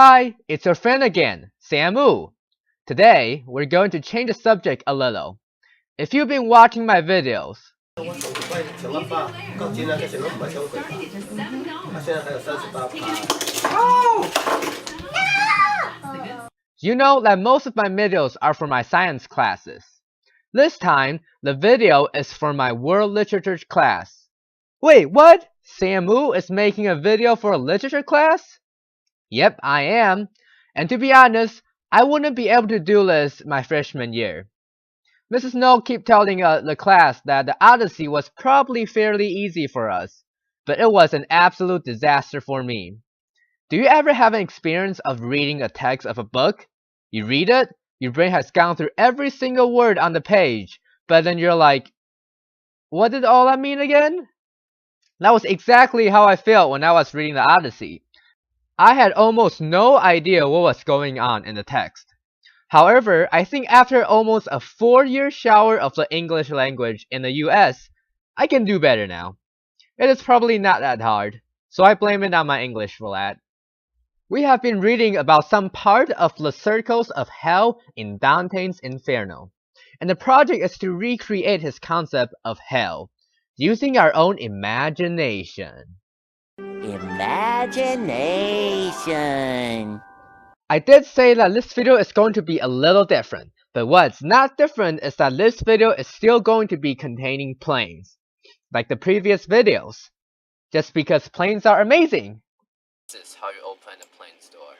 Hi, it's your friend again, Samu. Today, we're going to change the subject a little. If you've been watching my videos, you know that most of my videos are for my science classes. This time, the video is for my world literature class. Wait, what? Samu is making a video for a literature class? Yep, I am. And to be honest, I wouldn't be able to do this my freshman year. Mrs. No kept telling the class that the Odyssey was probably fairly easy for us, but it was an absolute disaster for me. Do you ever have an experience of reading a text of a book? You read it, your brain has gone through every single word on the page, but then you're like, what did all that mean again? That was exactly how I felt when I was reading the Odyssey. I had almost no idea what was going on in the text. However, I think after almost a 4-year shower of the English language in the US, I can do better now. It is probably not that hard, so I blame it on my English for that. We have been reading about some part of the circles of hell in Dante's Inferno, and the project is to recreate his concept of hell, using our own imagination. Imagination. I did say that this video is going to be a little different, but what's not different is that this video is still going to be containing planes, like the previous videos, just because planes are amazing. This is how you open a plane's door.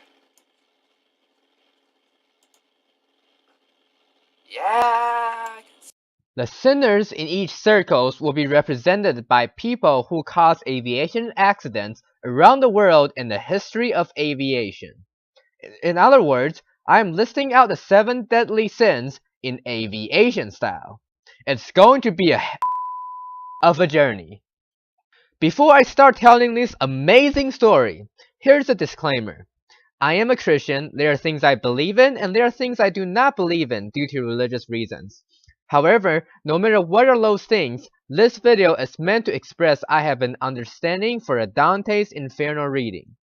Yeah! The sinners in each circle will be represented by people who caused aviation accidents around the world in the history of aviation. In other words, I am listing out the 7 deadly sins in aviation style. It's going to be of a journey. Before I start telling this amazing story, here's a disclaimer. I am a Christian. There are things I believe in, and there are things I do not believe in due to religious reasons. However, no matter what are those things, this video is meant to express I have an understanding for a Dante's Inferno reading.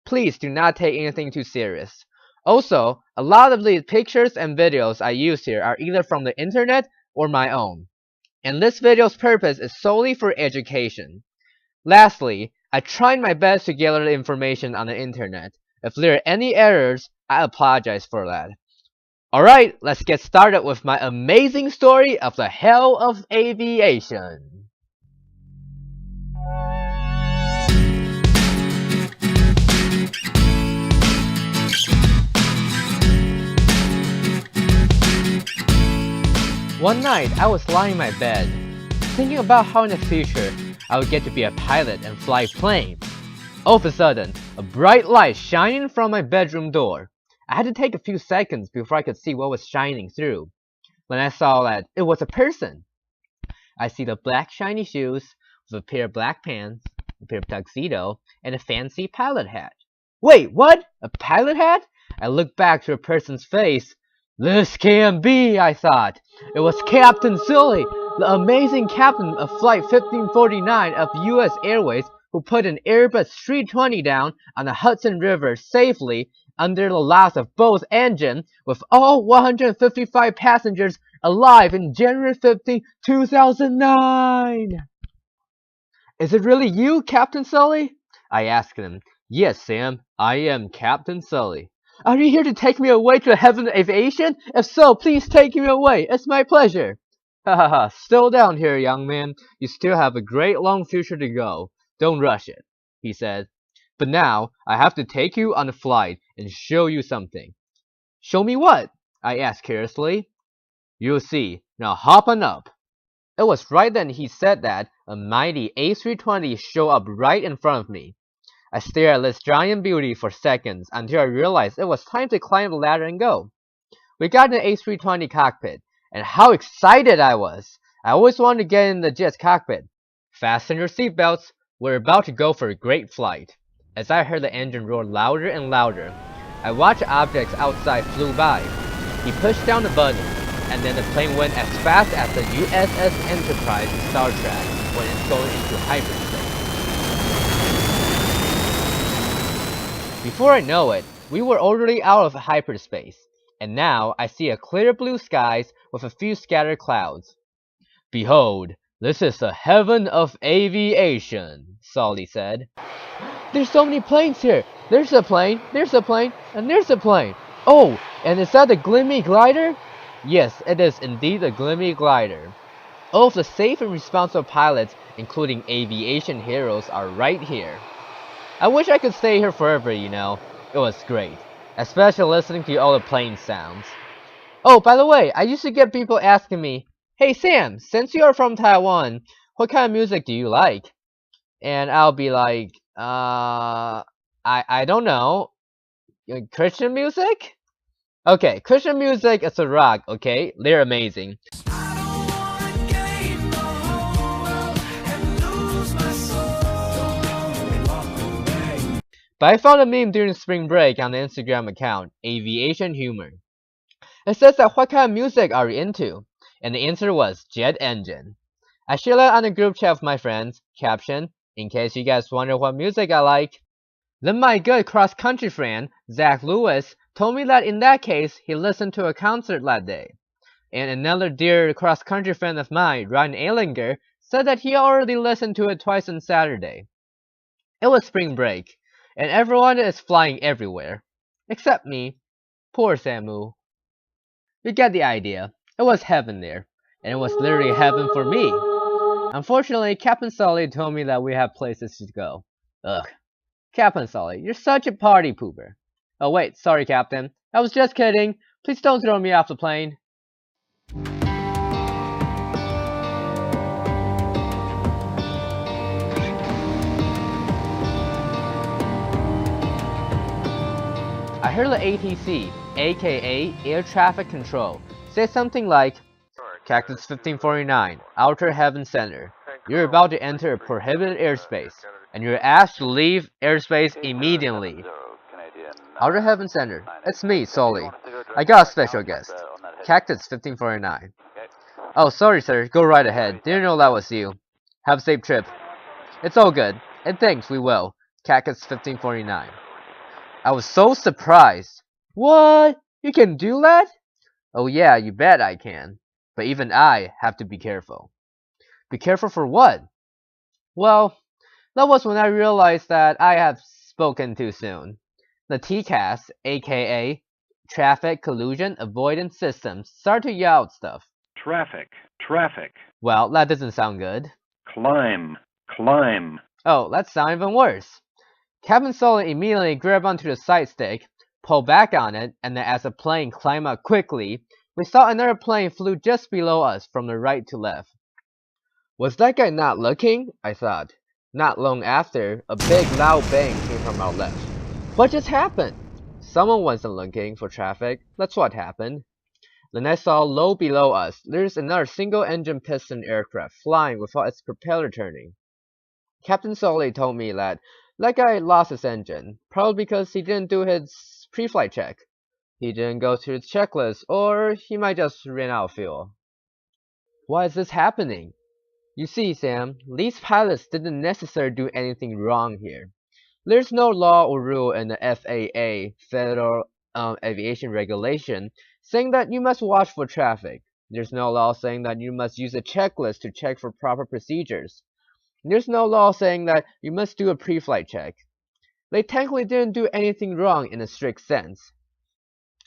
Please do not take anything too serious. Also, a lot of the pictures and videos I use here are either from the internet or my own. And this video's purpose is solely for education. Lastly, I tried my best to gather the information on the internet. If there are any errors, I apologize for that. Alright, let's get started with my amazing story of the hell of aviation. One night, I was lying in my bed, thinking about how in the future, I would get to be a pilot and fly planes. All of a sudden, a bright light shining from my bedroom door. I had to take a few seconds before I could see what was shining through. When I saw that, it was a person. I see the black shiny shoes with a pair of black pants, a pair of tuxedo, and a fancy pilot hat. Wait, what? A pilot hat? I looked back to the person's face. This can't be, I thought. It was Captain Sully, the amazing captain of Flight 1549 of US Airways who put an Airbus 320 down on the Hudson River safely under the loss of both engine with all 155 passengers alive in January 15, 2009. Is it really you, Captain Sully? I asked him. Yes, Sam, I am Captain Sully. Are you here to take me away to the heaven of aviation? If so, please take me away. It's my pleasure. Hahaha, still down here, young man. You still have a great long future to go. Don't rush it, he said. But now, I have to take you on a flight and show you something. Show me what? I asked curiously. You'll see. Now hop on up. It was right then he said that a mighty A320 showed up right in front of me. I stared at this giant beauty for seconds until I realized it was time to climb the ladder and go. We got in the A320 cockpit, and how excited I was! I always wanted to get in the jet's cockpit. Fasten your seatbelts, we're about to go for a great flight. As I heard the engine roar louder and louder, I watched objects outside flew by. He pushed down the button, and then the plane went as fast as the USS Enterprise in Star Trek when it's going into hyperspace. Before I know it, We were already out of hyperspace, and now I see a clear blue skies with a few scattered clouds. Behold, this is the heaven of aviation, Sully said. There's so many planes here. There's a plane, and there's a plane. Oh, and is that the Glimmy glider? Yes, it is indeed a Glimmy glider. All of the safe and responsible pilots, including aviation heroes, are right here. I wish I could stay here forever, you know. It was great, especially listening to all the plane sounds. Oh, by the way, I used to get people asking me, "Hey Sam, since you are from Taiwan, what kind of music do you like?" And I'll be like, I don't know. Christian music? Okay, Christian music is a rock, okay? They're amazing. But I found a meme during spring break on the Instagram account, Aviation Humor. It says that what kind of music are you into? And the answer was jet engine. I shared that on the group chat with my friends, caption, in case you guys wonder what music I like. Then my good cross-country friend, Zach Lewis, told me that in that case, he listened to a concert that day. And another dear cross-country friend of mine, Ryan Eilinger, said that he already listened to it twice on Saturday. It was spring break, and everyone is flying everywhere. Except me. Poor Samu. You get the idea. It was heaven there, and it was literally heaven for me. Unfortunately, Captain Sully told me that we have places to go. Ugh. Captain Sully, you're such a party pooper. Oh wait, sorry Captain. I was just kidding. Please don't throw me off the plane. I heard the ATC, aka Air Traffic Control, say something like, Cactus 1549, Outer Heaven Center. You're about to enter a prohibited airspace, and you're asked to leave airspace immediately. Outer Heaven Center, it's me, Sully. I got a special guest. Cactus 1549. Oh, sorry sir, go right ahead. Didn't know that was you. Have a safe trip. It's all good, and thanks, we will. Cactus 1549. I was so surprised. What? You can do that? Oh yeah, you bet I can. But even I have to be careful. Be careful for what? Well, that was when I realized that I have spoken too soon. The TCAS, aka Traffic Collision Avoidance Systems, start to yell out stuff. Traffic. Well, that doesn't sound good. Climb. Oh, that sounds even worse. Captain Sully immediately grabbed onto the side stick, pulled back on it, and then as the plane climbed up quickly, we saw another plane flew just below us from the right to left. Was that guy not looking? I thought. Not long after, a big loud bang came from our left. What just happened? Someone wasn't looking for traffic. That's what happened. Then I saw low below us, there's another single-engine piston aircraft flying without its propeller turning. Captain Sully told me that guy lost his engine, probably because he didn't do his pre-flight check. He didn't go through his checklist, or he might just ran out of fuel. Why is this happening? You see, Sam, these pilots didn't necessarily do anything wrong here. There's no law or rule in the FAA, Federal Aviation Regulation, saying that you must watch for traffic. There's no law saying that you must use a checklist to check for proper procedures. There's no law saying that you must do a pre-flight check. They technically didn't do anything wrong in a strict sense.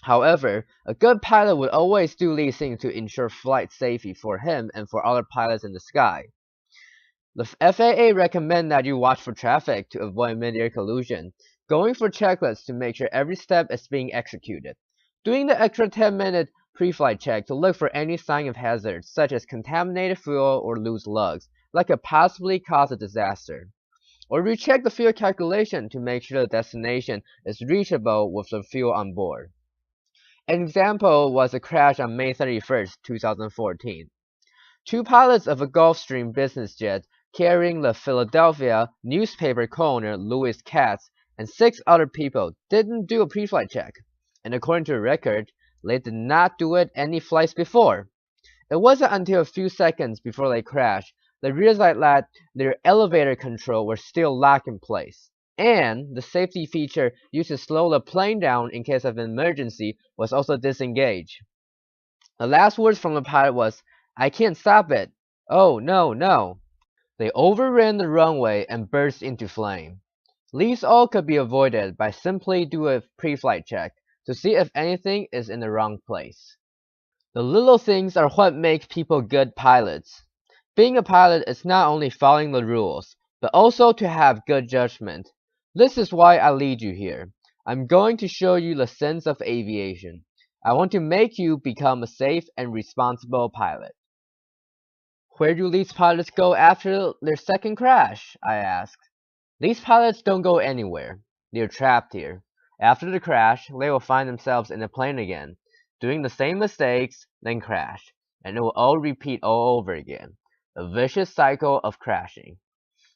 However, a good pilot would always do these things to ensure flight safety for him and for other pilots in the sky. The FAA recommend that you watch for traffic to avoid mid-air collision, going for checklists to make sure every step is being executed, doing the extra 10-minute pre-flight check to look for any sign of hazards such as contaminated fuel or loose lugs that could possibly cause a disaster, or recheck the fuel calculation to make sure the destination is reachable with the fuel on board. An example was a crash on May 31st, 2014. Two pilots of a Gulfstream business jet carrying the Philadelphia newspaper co-owner Louis Katz and 6 other people didn't do a pre-flight check, and according to the record, they did not do it any flights before. It wasn't until a few seconds before they crashed they realized that their elevator control was still locked in place, And the safety feature used to slow the plane down in case of an emergency was also disengaged. The last words from the pilot was, "I can't stop it. Oh, no, no." They overran the runway and burst into flame. These all could be avoided by simply doing a pre-flight check to see if anything is in the wrong place. The little things are what make people good pilots. Being a pilot is not only following the rules, but also to have good judgment. This is why I lead you here. I'm going to show you the sense of aviation. I want to make you become a safe and responsible pilot. Where do these pilots go after their second crash? I asked. These pilots don't go anywhere. They're trapped here. After the crash, they will find themselves in the plane again, doing the same mistakes, then crash, and it will all repeat all over again. A vicious cycle of crashing.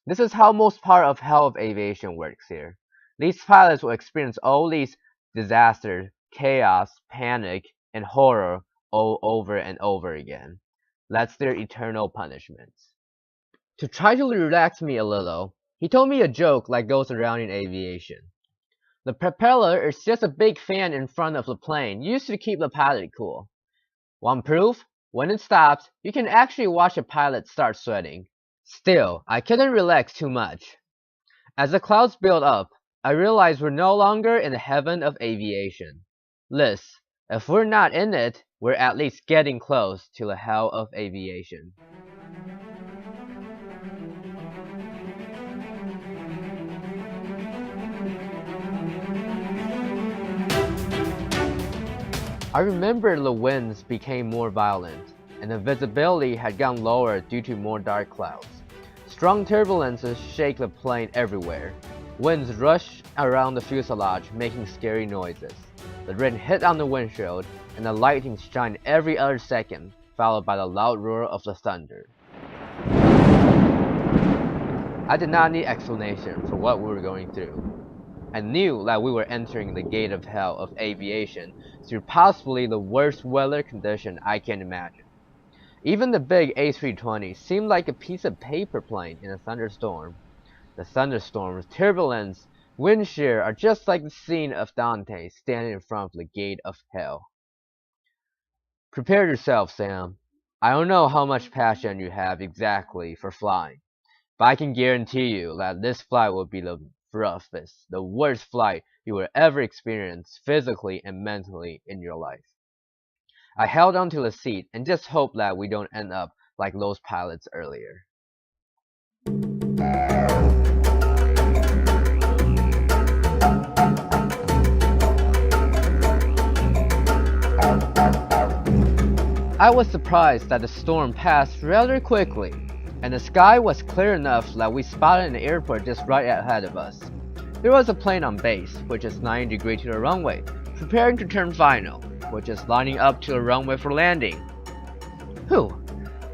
This is how most part of hell of aviation works here. These pilots will experience all these disasters, chaos, panic, and horror all over and over again. That's their eternal punishment. To try to relax me a little, he told me a joke like goes around in aviation. The propeller is just a big fan in front of the plane used to keep the pilot cool. Want proof? When it stops, you can actually watch a pilot start sweating. Still, I couldn't relax too much. As the clouds build up, I realized we're no longer in the heaven of aviation. Liz, if we're not in it, we're at least getting close to the hell of aviation. I remember the winds became more violent, and the visibility had gone lower due to more dark clouds. Strong turbulences shake the plane everywhere. Winds rush around the fuselage, making scary noises. The rain hit on the windshield, and the lightning shined every other second, followed by the loud roar of the thunder. I did not need explanation for what we were going through. I knew that we were entering the gate of hell of aviation through possibly the worst weather condition I can imagine. Even the big A320 seemed like a piece of paper plane in a thunderstorm. The thunderstorms, turbulence, wind shear are just like the scene of Dante standing in front of the gate of hell. Prepare yourself, Sam. I don't know how much passion you have exactly for flying, but I can guarantee you that this flight will be the roughest, the worst flight you will ever experience physically and mentally in your life. I held onto the seat and just hoped that we don't end up like those pilots earlier. I was surprised that the storm passed rather quickly, and the sky was clear enough that we spotted an airport just right ahead of us. There was a plane on base, which is 90 degrees to the runway, preparing to turn final, which is lining up to the runway for landing. Whew,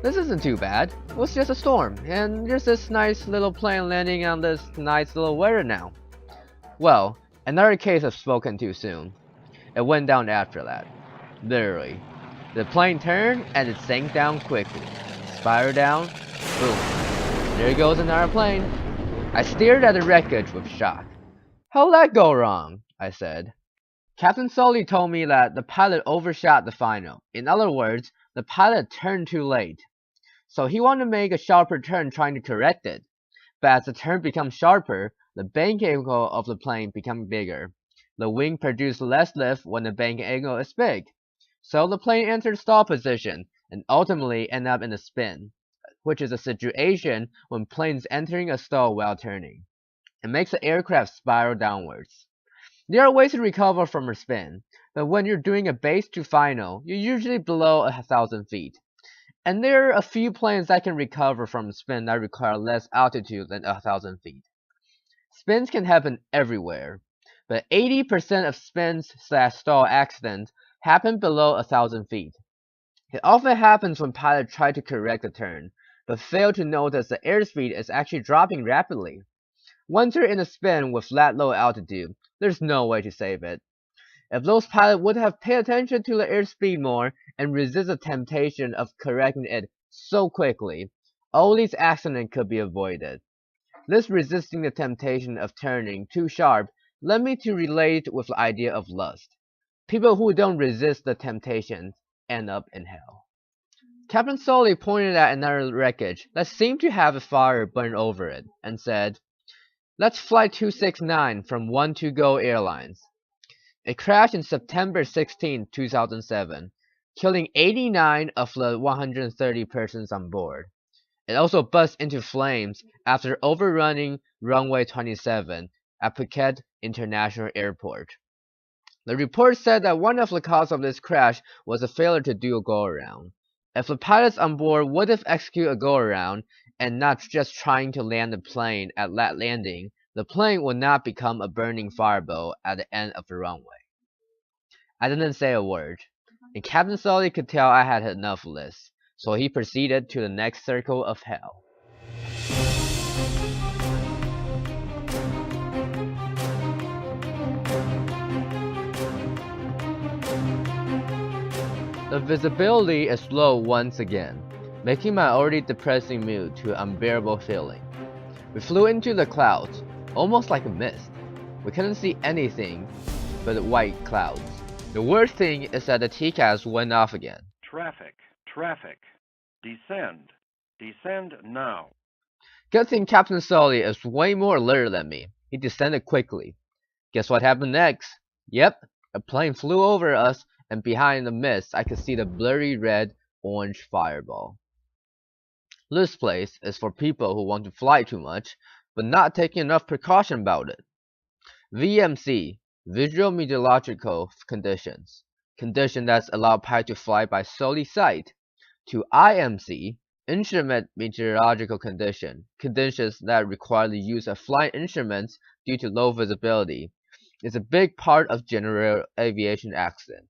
this isn't too bad. It was just a storm, and there's this nice little plane landing on this nice little weather now. Well, another case of spoken too soon. It went down after that. Literally. The plane turned and it sank down quickly. Spiraled down. Boom. There goes another plane. I stared at the wreckage with shock. How'd that go wrong? I said. Captain Sully told me that the pilot overshot the final. In other words, the pilot turned too late. So he wanted to make a sharper turn trying to correct it. But as the turn becomes sharper, the bank angle of the plane becomes bigger. The wing produces less lift when the bank angle is big. So the plane entered stall position and ultimately ended up in a spin, which is a situation when planes entering a stall while turning. It makes the aircraft spiral downwards. There are ways to recover from a spin, but when you're doing a base to final, you're usually below 1,000 feet. And there are a few planes that can recover from a spin that require less altitude than 1,000 feet. Spins can happen everywhere, but 80% of spins/stall accidents happen below 1,000 feet. It often happens when pilots try to correct a turn, but fail to notice the airspeed is actually dropping rapidly. Once you're in a spin with that low altitude, there's no way to save it. If those pilots would have paid attention to the airspeed more and resist the temptation of correcting it so quickly, all these accidents could be avoided. This resisting the temptation of turning too sharp led me to relate with the idea of lust. People who don't resist the temptation end up in hell. Captain Sully pointed at another wreckage that seemed to have a fire burn over it and said, "That's Flight 269 from 1-2-Go Airlines. It crashed on September 16, 2007, killing 89 of the 130 persons on board. It also burst into flames after overrunning runway 27 at Phuket International Airport. The report said that one of the causes of this crash was a failure to do a go-around. If the pilots on board would have executed a go-around and not just trying to land the plane at that landing, the plane would not become a burning firebolt at the end of the runway." I didn't say a word, and Captain Sully could tell I had enough of this, so he proceeded to the next circle of hell. The visibility is low once again, making my already depressing mood to an unbearable feeling. We flew into the clouds, almost like a mist. We couldn't see anything but white clouds. The worst thing is that the TCAS went off again. Traffic. Traffic. Descend. Descend now. Good thing Captain Sully is way more alert than me. He descended quickly. Guess what happened next? Yep, a plane flew over us, and behind the mist I could see the blurry red-orange fireball. This place is for people who want to fly too much, but not taking enough precaution about it. VMC, Visual Meteorological Conditions, condition that's allowed pilots to fly by solely sight, to IMC, Instrument Meteorological Condition, conditions that require the use of flying instruments due to low visibility, is a big part of general aviation accident.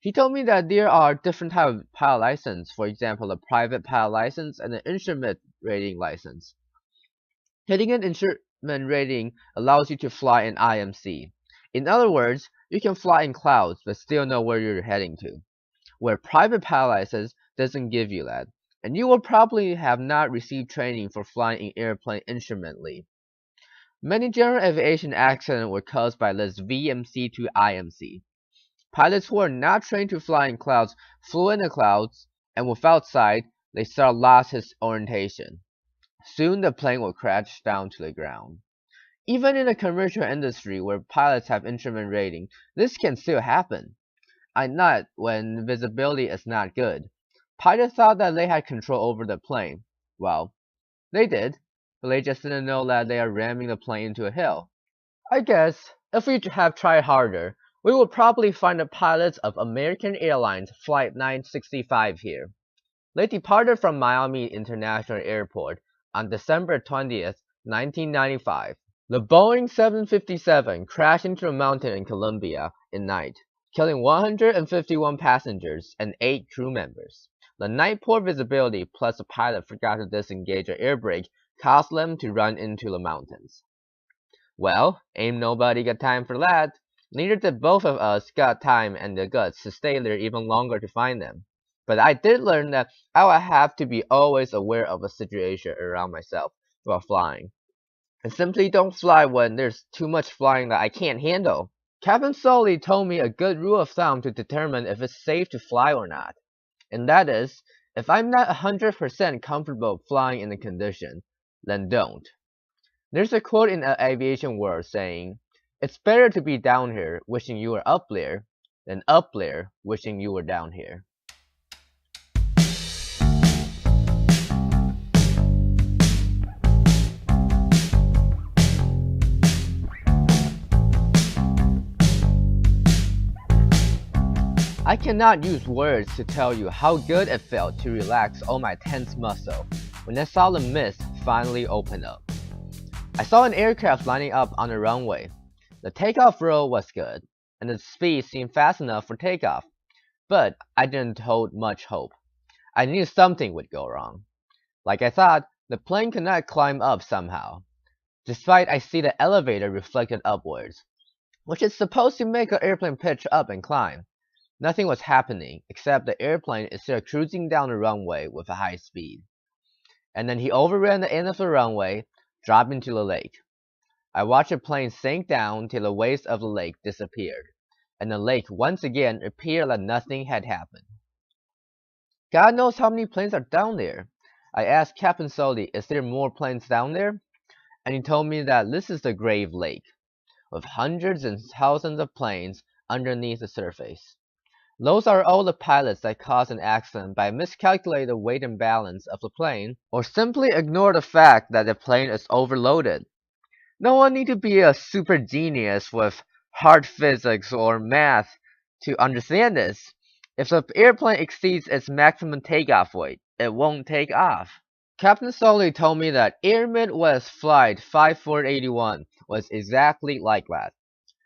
He told me that there are different types of pilot license, for example, a private pilot license and an instrument rating license. Hitting an instrument rating allows you to fly in IMC. In other words, you can fly in clouds but still know where you're heading to, where private pilot license doesn't give you that, and you will probably have not received training for flying in airplane instrumentally. Many general aviation accidents were caused by this VMC to IMC. Pilots who are not trained to fly in clouds flew in the clouds, and without sight, they sort of lost his orientation. Soon the plane will crash down to the ground. Even in the commercial industry where pilots have instrument rating, this can still happen. Not when visibility is not good. Pilots thought that they had control over the plane. Well, they did, but they just didn't know that they are ramming the plane into a hill. I guess if we have tried harder, we would probably find the pilots of American Airlines Flight 965 here. They departed from Miami International Airport on December 20th, 1995. The Boeing 757 crashed into a mountain in Colombia at night, killing 151 passengers and 8 crew members. The night poor visibility plus the pilot forgot to disengage the air brake caused them to run into the mountains. Well, ain't nobody got time for that. Neither did both of us got time and the guts to stay there even longer to find them. But I did learn that I would have to be always aware of the situation around myself while flying. And simply don't fly when there's too much flying that I can't handle. Captain Sully told me a good rule of thumb to determine if it's safe to fly or not. And that is, if I'm not 100% comfortable flying in the condition, then don't. There's a quote in the aviation world saying, "It's better to be down here wishing you were up there than up there wishing you were down here." I cannot use words to tell you how good it felt to relax all my tense muscle when I saw the mist finally open up. I saw an aircraft lining up on the runway. The takeoff roll was good, and the speed seemed fast enough for takeoff, but I didn't hold much hope. I knew something would go wrong. Like I thought, the plane could not climb up somehow, despite I see the elevator reflected upwards, which is supposed to make an airplane pitch up and climb. Nothing was happening, except the airplane is still cruising down the runway with a high speed. And then he overran the end of the runway, dropped into the lake. I watched the plane sink down till the waves of the lake disappeared, and the lake once again appeared like nothing had happened. God knows how many planes are down there. I asked Captain Sully, is there more planes down there? And he told me that this is the Grave Lake, with hundreds and thousands of planes underneath the surface. Those are all the pilots that caused an accident by miscalculating the weight and balance of the plane, or simply ignore the fact that the plane is overloaded. No one needs to be a super genius with hard physics or math to understand this. If the airplane exceeds its maximum takeoff weight, it won't take off. Captain Sully told me that Air Midwest Flight 5481 was exactly like that.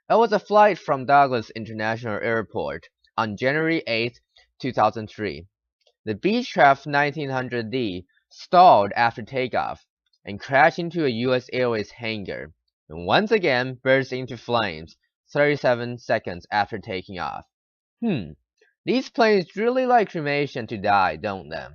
It was a flight from Douglas International Airport on January 8, 2003. The Beechcraft 1900D stalled after takeoff and crashed into a U.S. Airways hangar, and once again burst into flames 37 seconds after taking off. These planes really like cremation to die, don't they?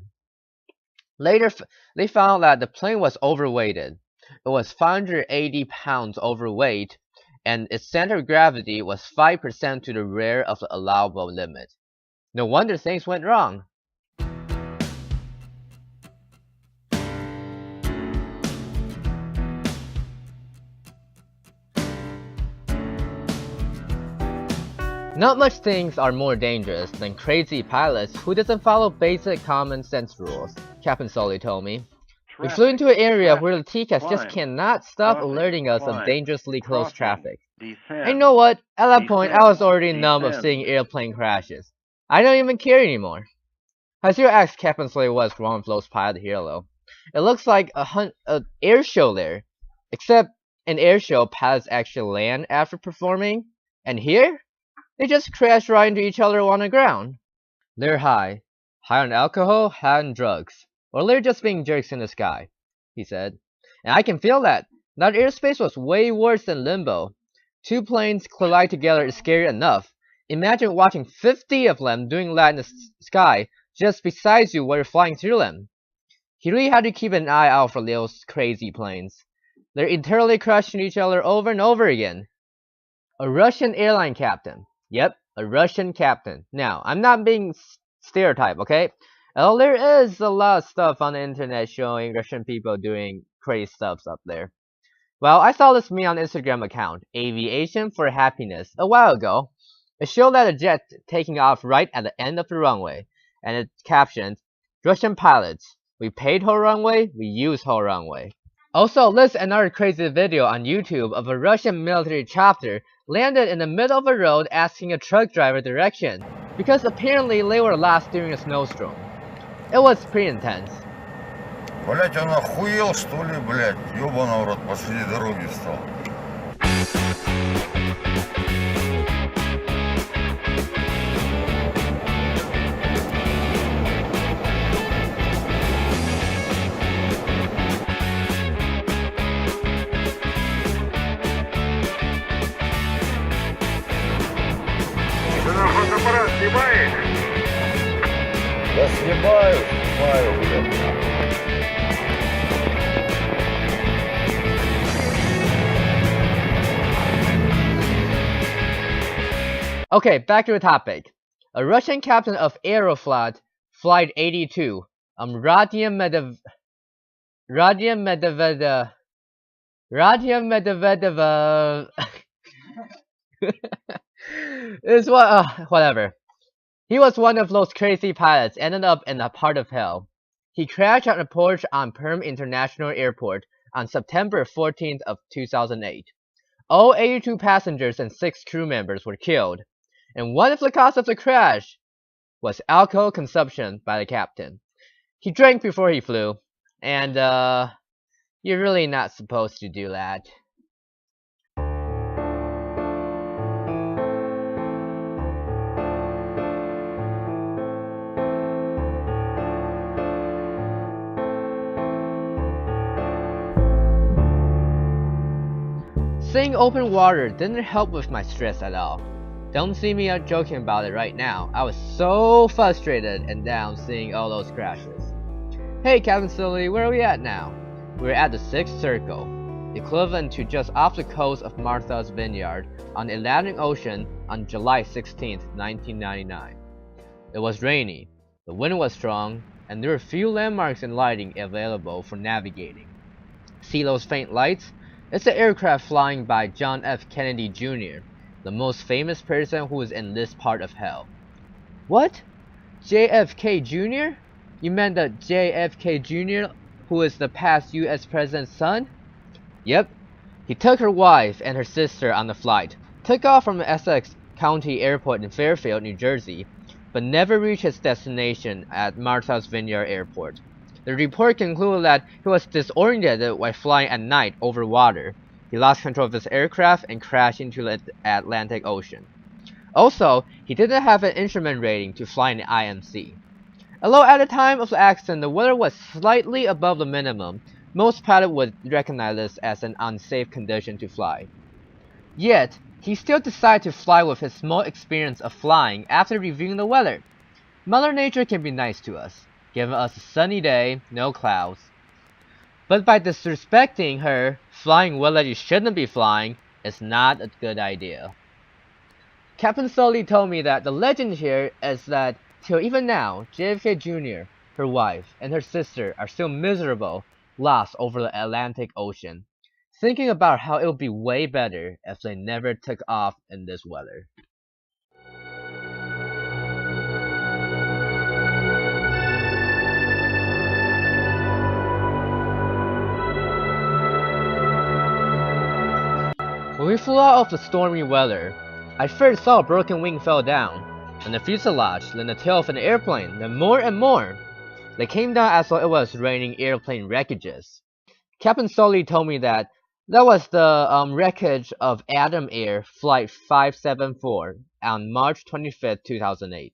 Later, they found that the plane was overweighted. It was 580 pounds overweight, and its center of gravity was 5% to the rear of the allowable limit. No wonder things went wrong. Not much things are more dangerous than crazy pilots who doesn't follow basic common sense rules, Captain Sully told me. We flew into an area where the TCAST just cannot stop alerting us of dangerously close traffic. And you know what? At that point, I was already numb of seeing airplane crashes. I don't even care anymore. I still asked Captain Sully what's wrong with those pilots here, though. It looks like a air show there. Except in air show, pilots actually land after performing. And here? They just crash right into each other on the ground. They're high. High on alcohol, high on drugs. Or they're just being jerks in the sky, he said. And I can feel that. That airspace was way worse than limbo. Two planes collide together is scary enough. Imagine watching 50 of them doing that in the sky just beside you while you're flying through them. He really had to keep an eye out for those crazy planes. They're internally crushing each other over and over again. A Russian airline captain. Yep, a Russian captain. Now, I'm not being stereotyped, okay? Well, there is a lot of stuff on the internet showing Russian people doing crazy stuff up there. Well, I saw this meme on Instagram account, Aviation for Happiness, a while ago. It showed that a jet taking off right at the end of the runway, and it captioned, Russian pilots, we paid whole runway, we use whole runway. Also, there's another crazy video on YouTube of a Russian military chopper landed in the middle of a road asking a truck driver direction, because apparently they were lost during a snowstorm. It was pretty intense. Блять, он охуел, что ли, блять? Ёбаный в рот, посреди дороги встал. Ты нахуй фотоаппарат снимаешь? Да снимаю, блядь. Okay, back to the topic. A Russian captain of Aeroflot Flight 82, Radion Medvedev is whatever. He was one of those crazy pilots ended up in a part of hell. He crashed on a porch on Perm International Airport on September 14th of 2008. All 82 passengers and 6 crew members were killed, and one of the causes of the crash was alcohol consumption by the captain. He drank before he flew, and you're really not supposed to do that. Seeing open water didn't help with my stress at all. Don't see me joking about it right now. I was so frustrated and down seeing all those crashes. Hey Captain Sully, where are we at now? we were at the Sixth Circle, equivalent to just off the coast of Martha's Vineyard on the Atlantic Ocean on July 16, 1999. It was rainy, the wind was strong, and there were few landmarks and lighting available for navigating. See those faint lights? It's the aircraft flying by John F. Kennedy Jr., the most famous person who is in this part of hell. What? JFK Jr? You meant the JFK Jr. who is the past US President's son? Yep. He took her wife and her sister on the flight, took off from Essex County Airport in Fairfield, New Jersey, but never reached his destination at Martha's Vineyard Airport. The report concluded that he was disoriented while flying at night over water. He lost control of his aircraft and crashed into the Atlantic Ocean. Also, he didn't have an instrument rating to fly in the IMC. Although at the time of the accident the weather was slightly above the minimum, most pilots would recognize this as an unsafe condition to fly. Yet, he still decided to fly with his small experience of flying after reviewing the weather. Mother Nature can be nice to us, giving us a sunny day, no clouds. But by disrespecting her, flying well that you shouldn't be flying is not a good idea. Captain Sully told me that the legend here is that till even now, JFK Jr., her wife, and her sister are still miserable, lost over the Atlantic Ocean, thinking about how it would be way better if they never took off in this weather. When we flew out of the stormy weather, I first saw a broken wing fell down, and the fuselage, then the tail of an airplane, then more and more. They came down as though it was raining airplane wreckages. Captain Sully told me that was the wreckage of Adam Air Flight 574 on March 25, 2008.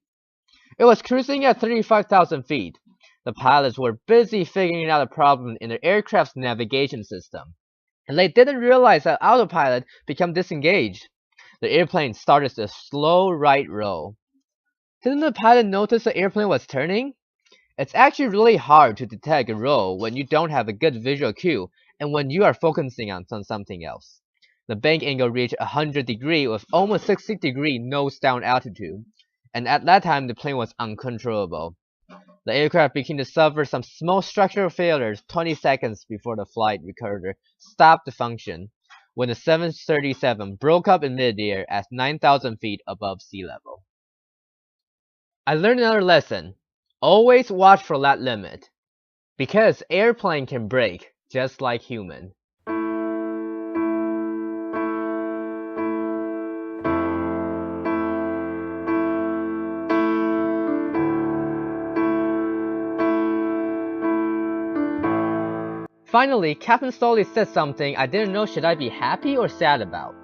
It was cruising at 35,000 feet. The pilots were busy figuring out a problem in their aircraft's navigation system, and they didn't realize that autopilot became disengaged. The airplane started a slow right roll. Didn't the pilot notice the airplane was turning? It's actually really hard to detect a roll when you don't have a good visual cue and when you are focusing on something else. The bank angle reached 100 degrees with almost 60 degree nose down altitude, and at that time the plane was uncontrollable. The aircraft began to suffer some small structural failures 20 seconds before the flight recorder stopped the function, when the 737 broke up in midair at 9,000 feet above sea level. I learned another lesson. Always watch for that limit, because airplane can break just like human. Finally, Captain Sully said something I didn't know should I be happy or sad about.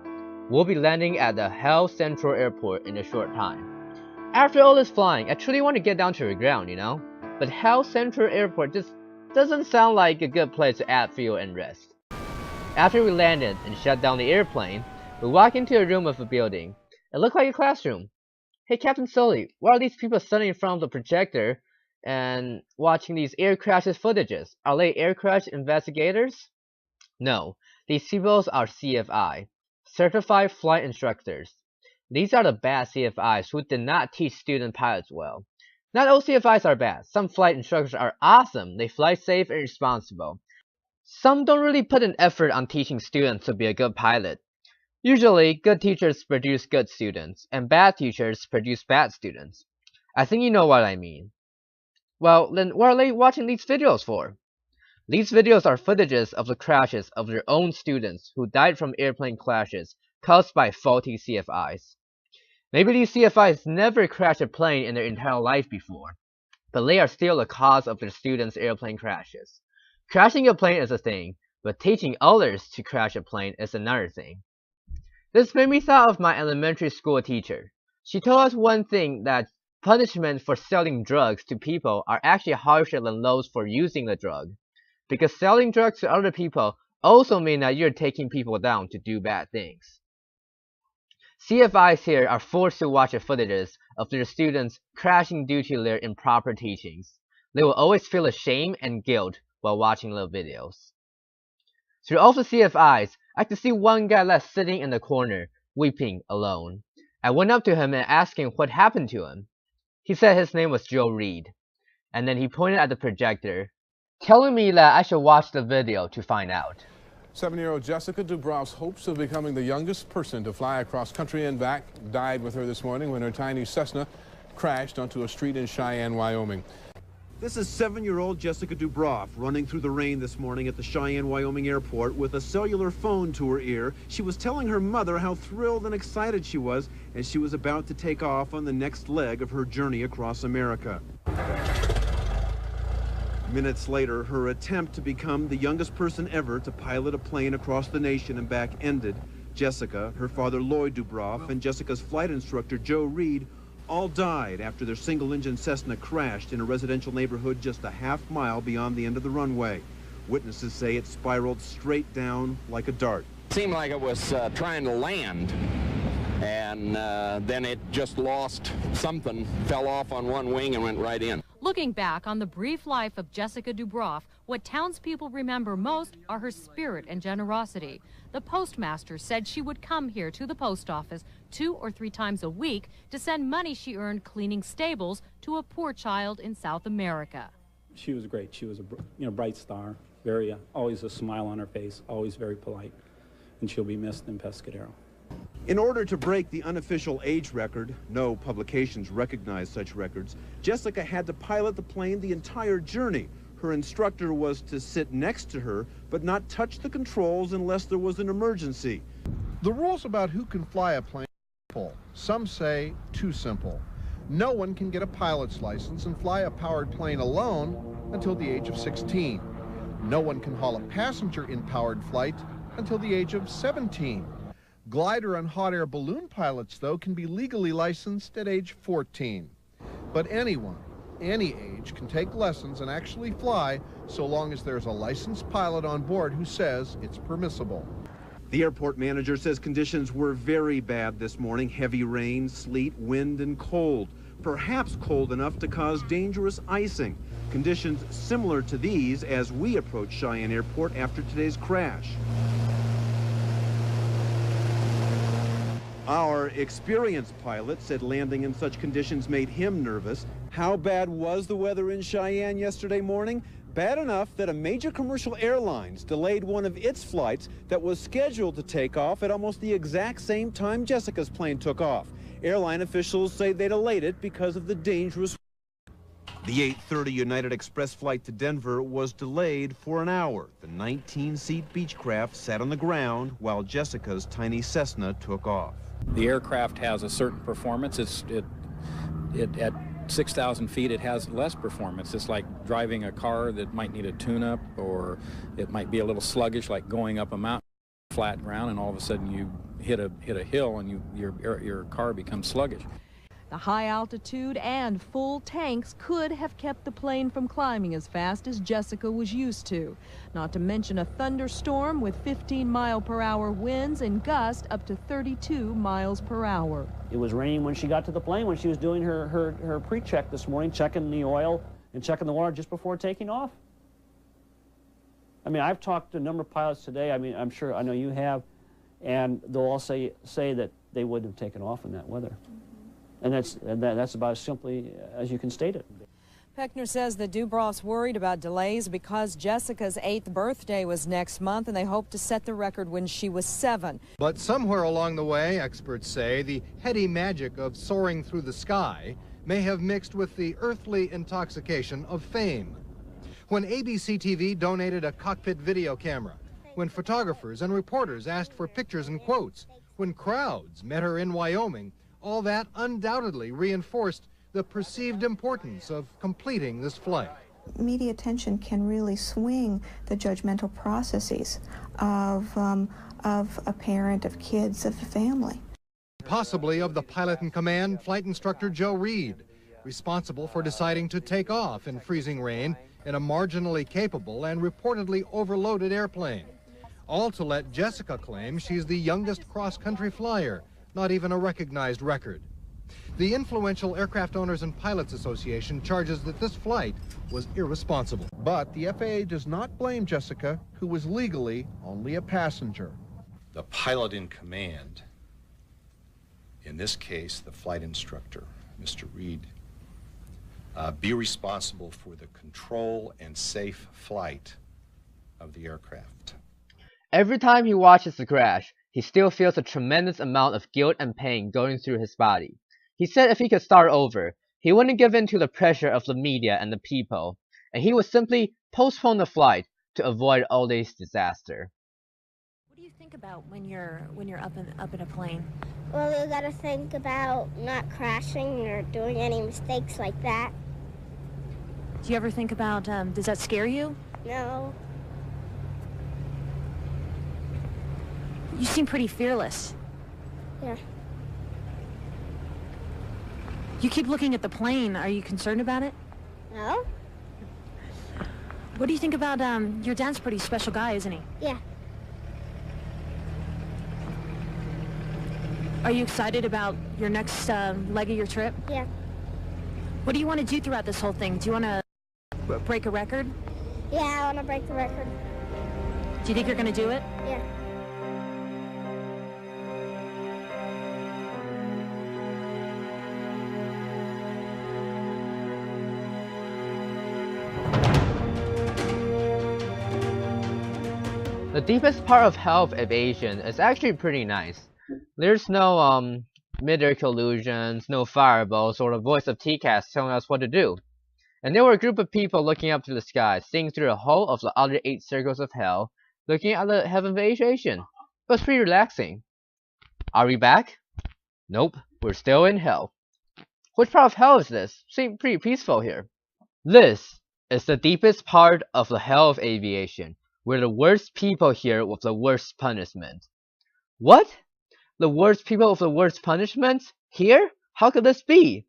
We'll be landing at the Hell Central Airport in a short time. After all this flying, I truly want to get down to the ground, you know? But Hell Central Airport just doesn't sound like a good place to add fuel and rest. After we landed and shut down the airplane, we walked into a room of a building. It looked like a classroom. Hey Captain Sully, why are these people standing in front of the projector and watching these air crashes footages? Are they air crash investigators? No, these people are CFI, Certified Flight Instructors. These are the bad CFIs who did not teach student pilots well. Not all CFIs are bad. Some flight instructors are awesome. They fly safe and responsible. Some don't really put an effort on teaching students to be a good pilot. Usually, good teachers produce good students, and bad teachers produce bad students. I think you know what I mean. Well, then what are they watching these videos for? These videos are footages of the crashes of their own students who died from airplane crashes caused by faulty CFIs. Maybe these CFIs never crashed a plane in their entire life before, but they are still the cause of their students' airplane crashes. Crashing a plane is a thing, but teaching others to crash a plane is another thing. This made me thought of my elementary school teacher. She told us one thing, that punishment for selling drugs to people are actually harsher than those for using the drug, because selling drugs to other people also mean that you're taking people down to do bad things. CFIs here are forced to watch the footages of their students crashing due to their improper teachings. They will always feel shame and guilt while watching the videos. Through all the CFIs, I could see one guy left sitting in the corner, weeping alone. I went up to him and asked him what happened to him. He said his name was Joe Reed, and then he pointed at the projector, telling me that I should watch the video to find out. 7-year-old Jessica Dubroff's hopes of becoming the youngest person to fly across country and back died with her this morning when her tiny Cessna crashed onto a street in Cheyenne, Wyoming. This is 7-year-old Jessica Dubroff running through the rain this morning at the Cheyenne, Wyoming airport with a cellular phone to her ear. She was telling her mother how thrilled and excited she was as she was about to take off on the next leg of her journey across America. Minutes later, her attempt to become the youngest person ever to pilot a plane across the nation and back ended. Jessica, her father Lloyd Dubroff, and Jessica's flight instructor Joe Reed all died after their single-engine Cessna crashed in a residential neighborhood just a half-mile beyond the end of the runway. Witnesses say it spiraled straight down like a dart. It seemed like it was trying to land, and then it just lost something, fell off on one wing and went right in. Looking back on the brief life of Jessica Dubroff, what townspeople remember most are her spirit and generosity. The postmaster said she would come here to the post office 2 or 3 times a week to send money she earned cleaning stables to a poor child in South America. She was great. She was a bright star, very always a smile on her face, always very polite, and she'll be missed in Pescadero. In order to break the unofficial age record, no publications recognize such records, Jessica had to pilot the plane the entire journey. Her instructor was to sit next to her, but not touch the controls unless there was an emergency. The rules about who can fly a plane are simple. Some say too simple. No one can get a pilot's license and fly a powered plane alone until the age of 16. No one can haul a passenger in powered flight until the age of 17. Glider and hot air balloon pilots, though, can be legally licensed at age 14. But anyone, any age, can take lessons and actually fly so long as there's a licensed pilot on board who says it's permissible. The airport manager says conditions were very bad this morning. Heavy rain, sleet, wind, and cold. Perhaps cold enough to cause dangerous icing. Conditions similar to these as we approach Cheyenne Airport after today's crash. Our experienced pilot said landing in such conditions made him nervous. How bad was the weather in Cheyenne yesterday morning? Bad enough that a major commercial airlines delayed one of its flights that was scheduled to take off at almost the exact same time Jessica's plane took off. Airline officials say they delayed it because of the dangerous. The 8:30 United Express flight to Denver was delayed for an hour. The 19-seat Beechcraft sat on the ground while Jessica's tiny Cessna took off. The aircraft has a certain performance. It at 6,000 feet, it has less performance. It's like driving a car that might need a tune-up, or it might be a little sluggish, like going up a mountain, flat ground, and all of a sudden you hit a hill and your car becomes sluggish. The high altitude and full tanks could have kept the plane from climbing as fast as Jessica was used to. Not to mention a thunderstorm with 15-mile-per-hour winds and gusts up to 32 miles per hour. It was raining when she got to the plane, when she was doing her pre-check this morning, checking the oil and checking the water just before taking off. I mean, I've talked to a number of pilots today. I mean, I'm sure, I know you have, and they'll all say that they wouldn't have taken off in that weather. And that's about as simply as you can state it. Peckner says the Dubroffs worried about delays because Jessica's 8th birthday was next month, and they hope to set the record when she was 7. But somewhere along the way, experts say, the heady magic of soaring through the sky may have mixed with the earthly intoxication of fame. When ABC TV donated a cockpit video camera, when photographers and reporters asked for pictures and quotes, when crowds met her in Wyoming, all that undoubtedly reinforced the perceived importance of completing this flight. Media attention can really swing the judgmental processes of a parent, of kids, of a family. Possibly of the pilot in command, Flight Instructor Joe Reed, responsible for deciding to take off in freezing rain in a marginally capable and reportedly overloaded airplane. All to let Jessica claim she's the youngest cross-country flyer, not even a recognized record. The influential Aircraft Owners and Pilots Association charges that this flight was irresponsible. But the FAA does not blame Jessica, who was legally only a passenger. The pilot in command, in this case the flight instructor, Mr. Reed, be responsible for the control and safe flight of the aircraft. Every time he watches the crash, he still feels a tremendous amount of guilt and pain going through his body. He said if he could start over, he wouldn't give in to the pressure of the media and the people, and he would simply postpone the flight to avoid all this disaster. What do you think about when you're up in a plane? Well, you gotta think about not crashing or doing any mistakes like that. Do you ever think about, does that scare you? No. You seem pretty fearless. Yeah. You keep looking at the plane. Are you concerned about it? No. What do you think about, your dad's a pretty special guy, isn't he? Yeah. Are you excited about your next leg of your trip? Yeah. What do you want to do throughout this whole thing? Do you want to break a record? Yeah, I want to break the record. Do you think you're going to do it? Yeah. The deepest part of hell of aviation is actually pretty nice. There's no mid-air collisions, no fireballs, or the voice of PCAST telling us what to do. And there were a group of people looking up to the sky, seeing through the whole of the other 8 circles of hell, looking at the heaven of aviation. It was pretty relaxing. Are we back? Nope, we're still in hell. Which part of hell is this? Seems pretty peaceful here. This is the deepest part of the hell of aviation. We're the worst people here with the worst punishment. What? The worst people with the worst punishment? Here? How could this be?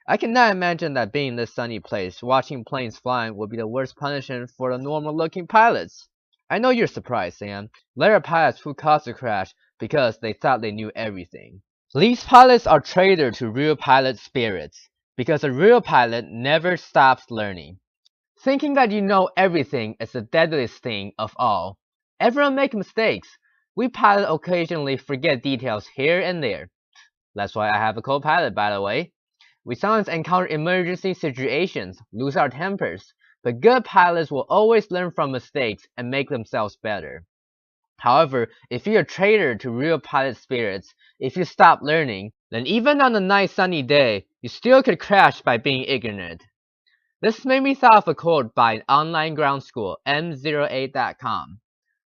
I cannot imagine that being in this sunny place, watching planes flying would be the worst punishment for the normal-looking pilots. I know you're surprised, Sam. There are pilots who caused the crash because they thought they knew everything. These pilots are traitors to real pilot spirits, because a real pilot never stops learning. Thinking that you know everything is the deadliest thing of all. Everyone makes mistakes. We pilots occasionally forget details here and there. That's why I have a co-pilot, by the way. We sometimes encounter emergency situations, lose our tempers, but good pilots will always learn from mistakes and make themselves better. However, if you're a traitor to real pilot spirits, if you stop learning, then even on a nice sunny day, you still could crash by being ignorant. This made me thought of a quote by an online ground school, M08.com.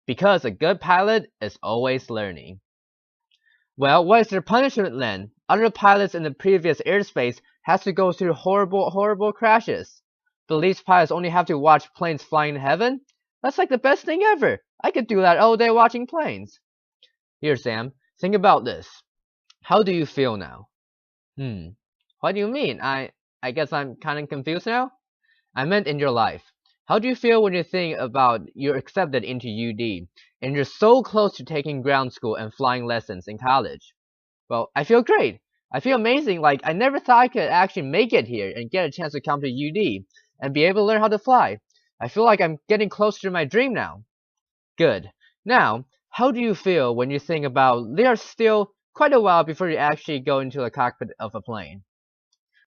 Because a good pilot is always learning. Well, what is their punishment then? Other pilots in the previous airspace has to go through horrible crashes. But these pilots only have to watch planes flying in heaven? That's like the best thing ever. I could do that all day watching planes. Here, Sam, think about this. How do you feel now? What do you mean? I guess I'm kind of confused now? I meant in your life. How do you feel when you think about you're accepted into UD, and you're so close to taking ground school and flying lessons in college? Well, I feel great. I feel amazing, like I never thought I could actually make it here and get a chance to come to UD and be able to learn how to fly. I feel like I'm getting closer to my dream now. Good. Now, how do you feel when you think about there's still quite a while before you actually go into the cockpit of a plane?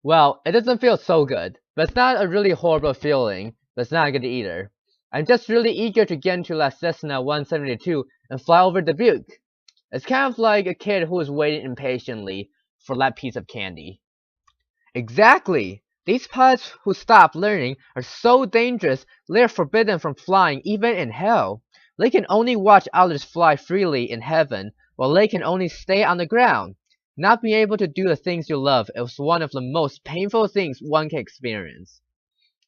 Well, it doesn't feel so good, but it's not a really horrible feeling, but it's not good either. I'm just really eager to get into that Cessna 172 and fly over Dubuque. It's kind of like a kid who is waiting impatiently for that piece of candy. Exactly! These pilots who stop learning are so dangerous they're forbidden from flying even in hell. They can only watch others fly freely in heaven, while they can only stay on the ground. Not being able to do the things you love is one of the most painful things one can experience.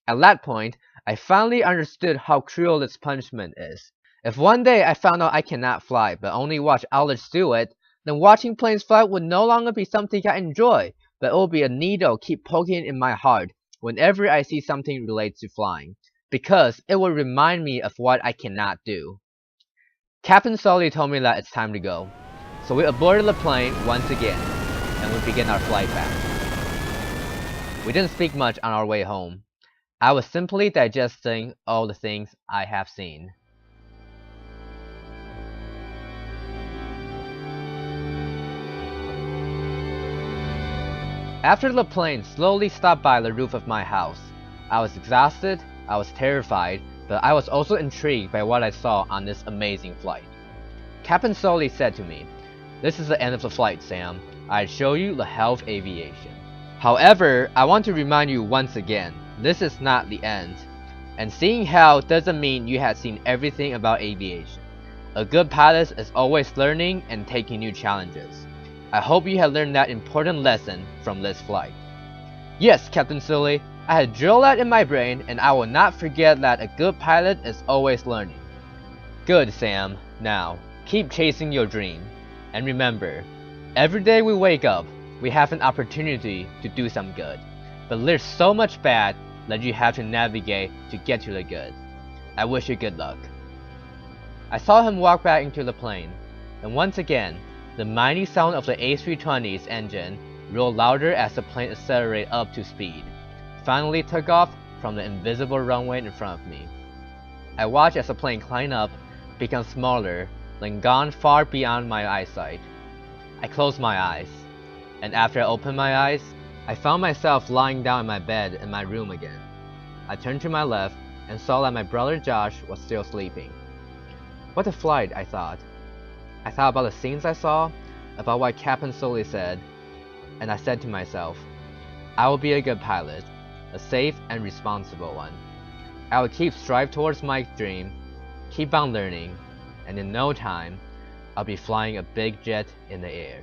At that point, I finally understood how cruel this punishment is. If one day I found out I cannot fly, but only watch others do it, then watching planes fly would no longer be something I enjoy, but it will be a needle keep poking in my heart whenever I see something related to flying, because it will remind me of what I cannot do. Captain Sully told me that it's time to go. So we aborted the plane once again, and we begin our flight back. We didn't speak much on our way home. I was simply digesting all the things I have seen. After the plane slowly stopped by the roof of my house, I was exhausted, I was terrified, but I was also intrigued by what I saw on this amazing flight. Captain Sully said to me, "This is the end of the flight, Sam. I'd show you the hell of aviation." However, I want to remind you once again, this is not the end. And seeing hell doesn't mean you have seen everything about aviation. A good pilot is always learning and taking new challenges. I hope you have learned that important lesson from this flight. Yes, Captain Sully, I had drilled that in my brain, and I will not forget that a good pilot is always learning. Good, Sam. Now, keep chasing your dream. And remember, every day we wake up, we have an opportunity to do some good. But there's so much bad that you have to navigate to get to the good. I wish you good luck. I saw him walk back into the plane, and once again, the mighty sound of the A320's engine rolled louder as the plane accelerated up to speed, finally took off from the invisible runway in front of me. I watched as the plane climbed up, become smaller, then gone far beyond my eyesight. I closed my eyes, and after I opened my eyes, I found myself lying down in my bed in my room again. I turned to my left and saw that my brother Josh was still sleeping. What a flight, I thought. I thought about the scenes I saw, about what Captain Sully said, and I said to myself, I will be a good pilot, a safe and responsible one. I will keep strive towards my dream, keep on learning, and in no time, I'll be flying a big jet in the air.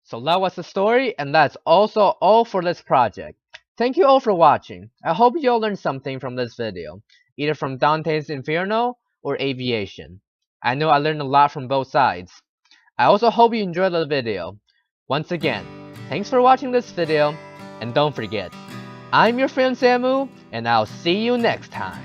So that was the story, and that's also all for this project. Thank you all for watching. I hope you all learned something from this video, either from Dante's Inferno or Aviation. I know I learned a lot from both sides. I also hope you enjoyed the video. Once again, thanks for watching this video, and don't forget, I'm your friend Samu, and I'll see you next time.